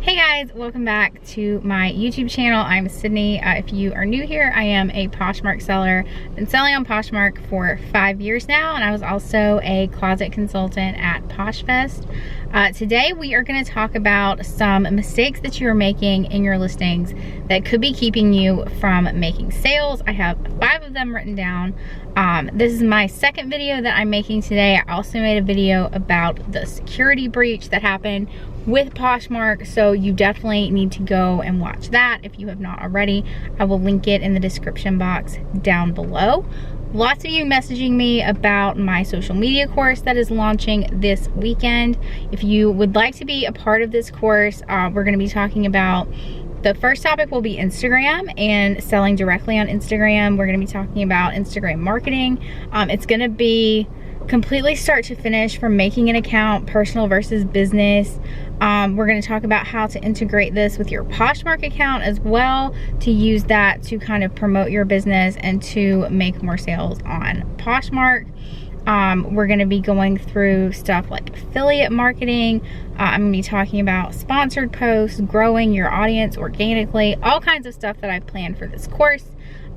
Hey guys, welcome back to my YouTube channel. I'm Sydney. If you are new here, I am a Poshmark seller. I've been selling on Poshmark for 5 years now, and I was also a closet consultant at PoshFest. Today we are going to talk about some mistakes that you are making in your listings that could be keeping you from making sales. I have 5 of them written down. This is my second video that I'm making today. I also made a video about the security breach that happened with Poshmark, so you definitely need to go and watch that if you have not already. I will link it in the description box down below. Lots of you messaging me about my social media course that is launching this weekend. If you would like to be a part of this course, we're going to be talking about, the first topic will be Instagram and selling directly on Instagram. We're going to be talking about Instagram marketing. It's going to be completely start to finish, from making an account, personal versus business. We're going to talk about how to integrate this with your Poshmark account as well, to use that to kind of promote your business and to make more sales on Poshmark. We're going to be going through stuff like affiliate marketing. I'm going to be talking about sponsored posts, growing your audience organically, all kinds of stuff that I've planned for this course.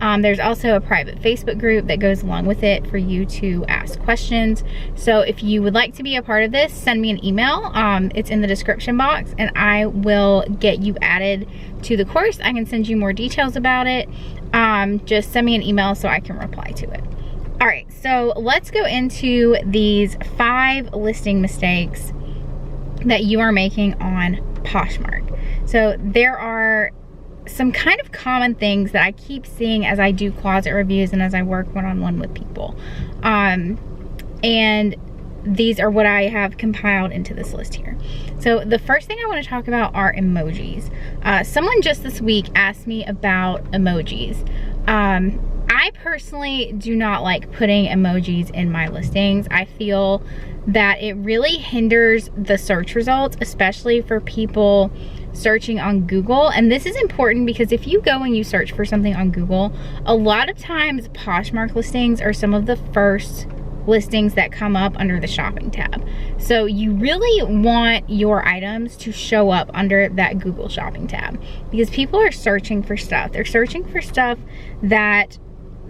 There's also a private Facebook group that goes along with it for you to ask questions. So if you would like to be a part of this, send me an email. It's in the description box, and I will get you added to the course. I can send you more details about it. Just send me an email so I can reply to it. All right, so let's go into these 5 listing mistakes that you are making on Poshmark. So there are some kind of common things that I keep seeing as I do closet reviews and as I work one-on-one with people. And these are what I have compiled into this list here. So the first thing I want to talk about are emojis. Someone just this week asked me about emojis. I personally do not like putting emojis in my listings. I feel that it really hinders the search results, especially for people searching on Google. And this is important because if you go and you search for something on Google, a lot of times Poshmark listings are some of the first listings that come up under the shopping tab. So you really want your items to show up under that Google shopping tab, because people are searching for stuff. They're searching for stuff that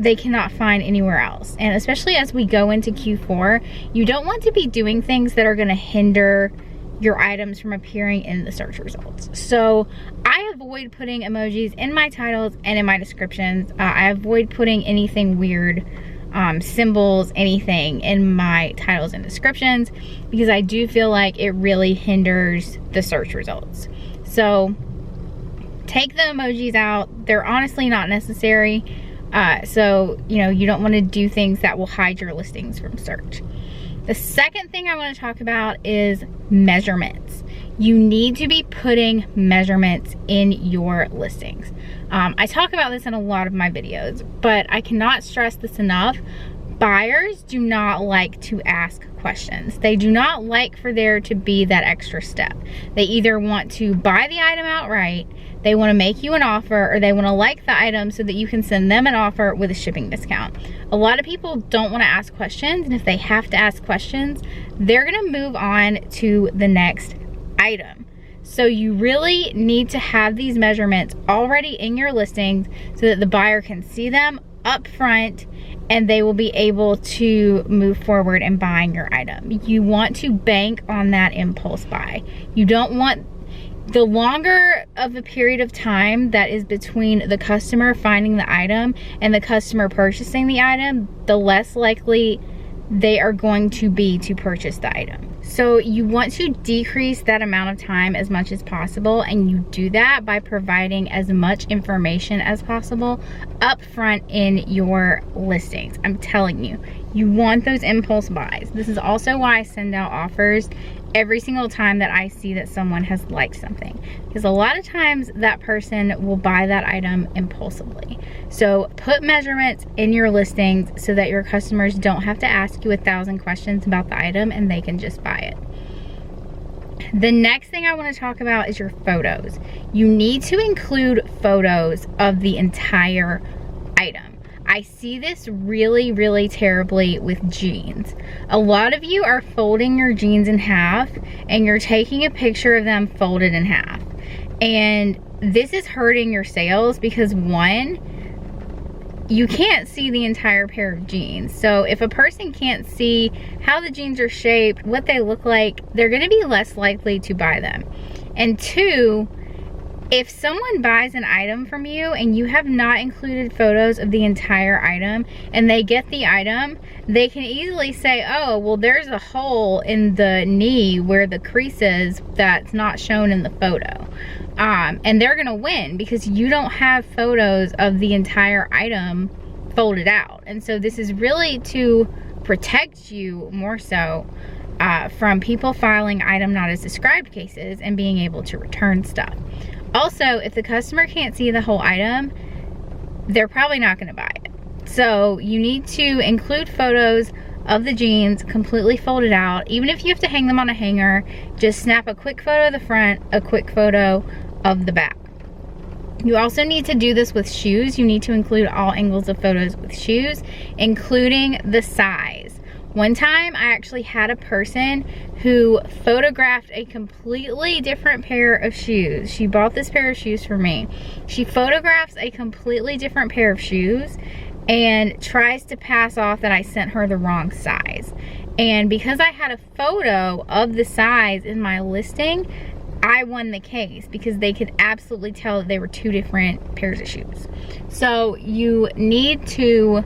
they cannot find anywhere else. And especially as we go into Q4, you don't want to be doing things that are going to hinder your items from appearing in the search results. So I avoid putting emojis in my titles and in my descriptions. I avoid putting anything weird, symbols, anything in my titles and descriptions, because I do feel like it really hinders the search results. So take the emojis out. They're honestly not necessary. So, you know, you don't want to do things that will hide your listings from search. The second thing I want to talk about is measurements. You need to be putting measurements in your listings. I talk about this in a lot of my videos, but I cannot stress this enough. Buyers do not like to ask questions. They do not like for there to be that extra step. They either want to buy the item outright, they want to make you an offer, or they want to like the item so that you can send them an offer with a shipping discount. A lot of people don't want to ask questions, and if they have to ask questions, they're going to move on to the next item. So you really need to have these measurements already in your listings so that the buyer can see them up front and they will be able to move forward in buying your item. You want to bank on that impulse buy. You don't want, the longer of a period of time that is between the customer finding the item and the customer purchasing the item, the less likely they are going to be to purchase the item. So you want to decrease that amount of time as much as possible, and you do that by providing as much information as possible up front in your listings. I'm telling you, you want those impulse buys. This is also why I send out offers every single time that I see that someone has liked something, because a lot of times that person will buy that item impulsively. So put measurements in your listings so that your customers don't have to ask you 1,000 questions about the item and they can just buy it. The next thing I want to talk about is your photos. You need to include photos of the entire item. I see this really, really terribly with jeans. A lot of you are folding your jeans in half and you're taking a picture of them folded in half. And this is hurting your sales because, one, you can't see the entire pair of jeans. So if a person can't see how the jeans are shaped, what they look like, they're gonna be less likely to buy them. And two, if someone buys an item from you and you have not included photos of the entire item and they get the item, they can easily say, oh, well, there's a hole in the knee where the crease is that's not shown in the photo. And they're gonna win because you don't have photos of the entire item folded out. And so this is really to protect you more so from people filing item not as described cases and being able to return stuff. Also, if the customer can't see the whole item, they're probably not gonna buy it. So you need to include photos of the jeans completely folded out. Even if you have to hang them on a hanger, just snap a quick photo of the front, a quick photo of the back. You also need to do this with shoes. You need to include all angles of photos with shoes, including the size. One time I actually had a person who photographed a completely different pair of shoes. She bought this pair of shoes for me. She photographs a completely different pair of shoes and tries to pass off that I sent her the wrong size. And because I had a photo of the size in my listing, I won the case because they could absolutely tell that they were two different pairs of shoes. So you need to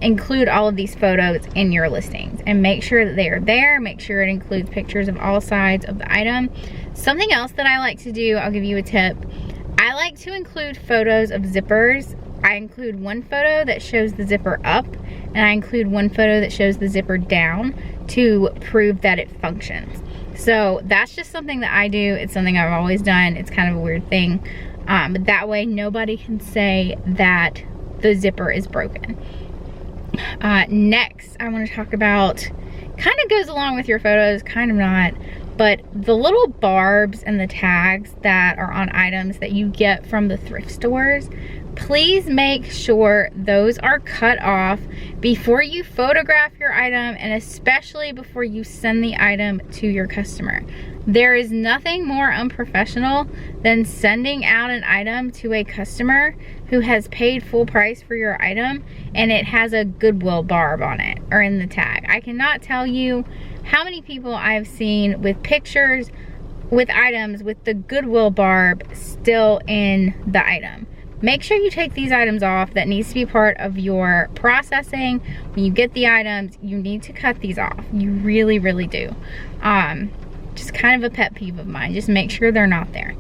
include all of these photos in your listings and make sure that they are there. Make sure it includes pictures of all sides of the item. Something else that I like to do, I'll give you a tip. I like to include photos of zippers. I include one photo that shows the zipper up, and I include one photo that shows the zipper down to prove that it functions. So that's just something that I do. It's something I've always done. It's kind of a weird thing. But that way nobody can say that the zipper is broken. Next, I want to talk about, kind of goes along with your photos, kind of not, but the little barbs and the tags that are on items that you get from the thrift stores. Please make sure those are cut off before you photograph your item, and especially before you send the item to your customer. There is nothing more unprofessional than sending out an item to a customer who has paid full price for your item and it has a Goodwill barb on it or in the tag. I cannot tell you how many people I've seen with pictures with items with the Goodwill barb still in the item. Make sure you take these items off. That needs to be part of your processing. When you get the items, you need to cut these off. You really, really do. Just kind of a pet peeve of mine. Just make sure they're not there.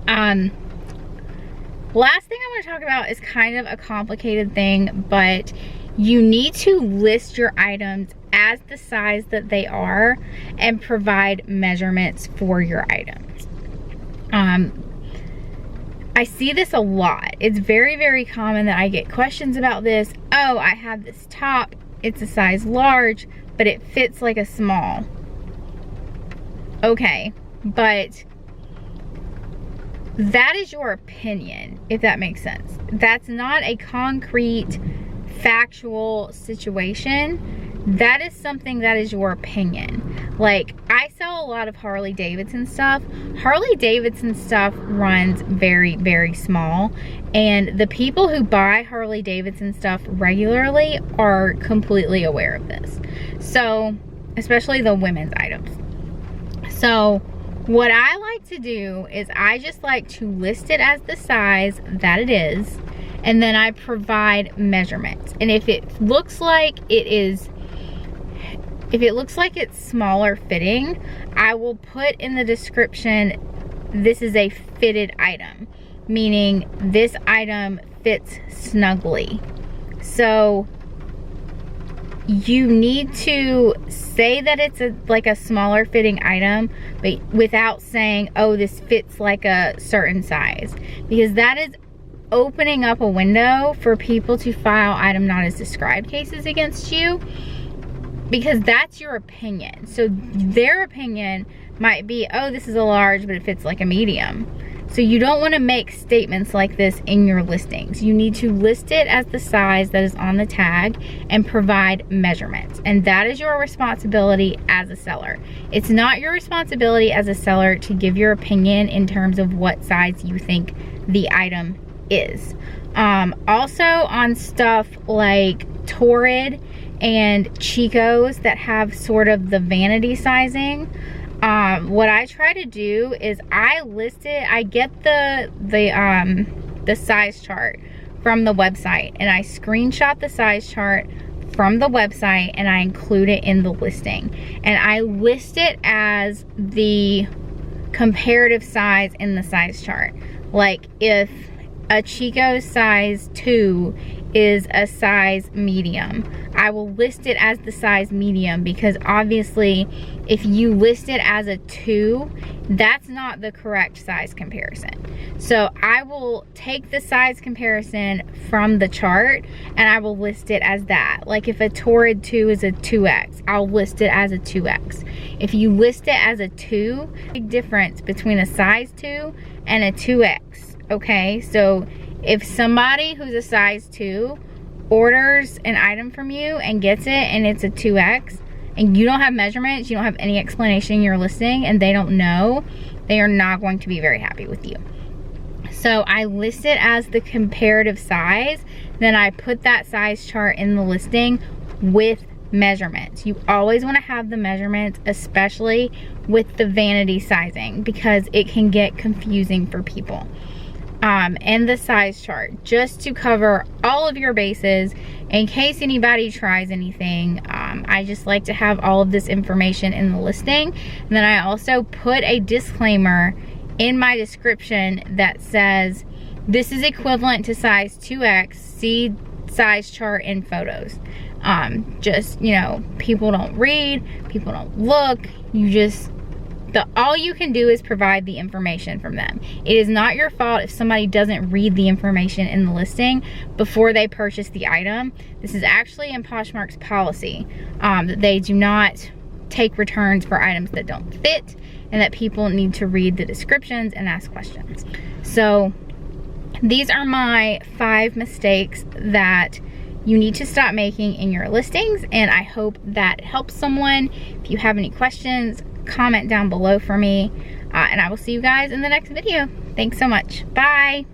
Last thing I want to talk about is kind of a complicated thing, but you need to list your items as the size that they are and provide measurements for your items. I see this a lot. It's very, very common that I get questions about this. Oh, I have this top, it's a size large, but it fits like a small. Okay, but that is your opinion, if that makes sense. That's not a concrete, factual situation. That is something that is your opinion. Like, I sell a lot of Harley Davidson stuff. Harley Davidson stuff runs very, very small, and the people who buy Harley Davidson stuff regularly are completely aware of this. So, especially the women's items. So, what I like to do is I just like to list it as the size that it is, and then I provide measurements. And if it looks like it's smaller fitting, I will put in the description, this is a fitted item, meaning this item fits snugly. So you need to say that it's like a smaller fitting item, but without saying, oh, this fits like a certain size, because that is opening up a window for people to file item not as described cases against you, because that's your opinion. So their opinion might be, oh, this is a large, but it fits like a medium. So you don't want to make statements like this in your listings. You need to list it as the size that is on the tag and provide measurements. And that is your responsibility as a seller. It's not your responsibility as a seller to give your opinion in terms of what size you think the item is. Also on stuff like Torrid and Chico's that have sort of the vanity sizing, what I try to do is I get the size chart from the website, and I screenshot the size chart from the website and I include it in the listing, and I list it as the comparative size in the size chart. Like if a Chico's size 2 is a size medium, I will list it as the size medium, because obviously if you list it as a 2, that's not the correct size comparison. So I will take the size comparison from the chart and I will list it as that. Like if a Torrid 2 is a 2X, I'll list it as a 2X. If you list it as a 2, big difference between a size 2 and a 2X, okay? So if somebody who's a size 2 orders an item from you and gets it and it's a 2X, and you don't have measurements, you don't have any explanation in your listing, and they don't know, they are not going to be very happy with you. So I list it as the comparative size, then I put that size chart in the listing with measurements. You always want to have the measurements, especially with the vanity sizing, because it can get confusing for people. And the size chart, just to cover all of your bases in case anybody tries anything. I just like to have all of this information in the listing. And then I also put a disclaimer in my description that says this is equivalent to size 2X, see size chart in photos. Just, you know, people don't read, people don't look, all you can do is provide the information from them. It is not your fault if somebody doesn't read the information in the listing before they purchase the item. This is actually in Poshmark's policy, that they do not take returns for items that don't fit, and that people need to read the descriptions and ask questions. So these are my 5 mistakes that you need to stop making in your listings, and I hope that helps someone. If you have any questions, comment down below for me, and I will see you guys in the next video. Thanks so much. Bye.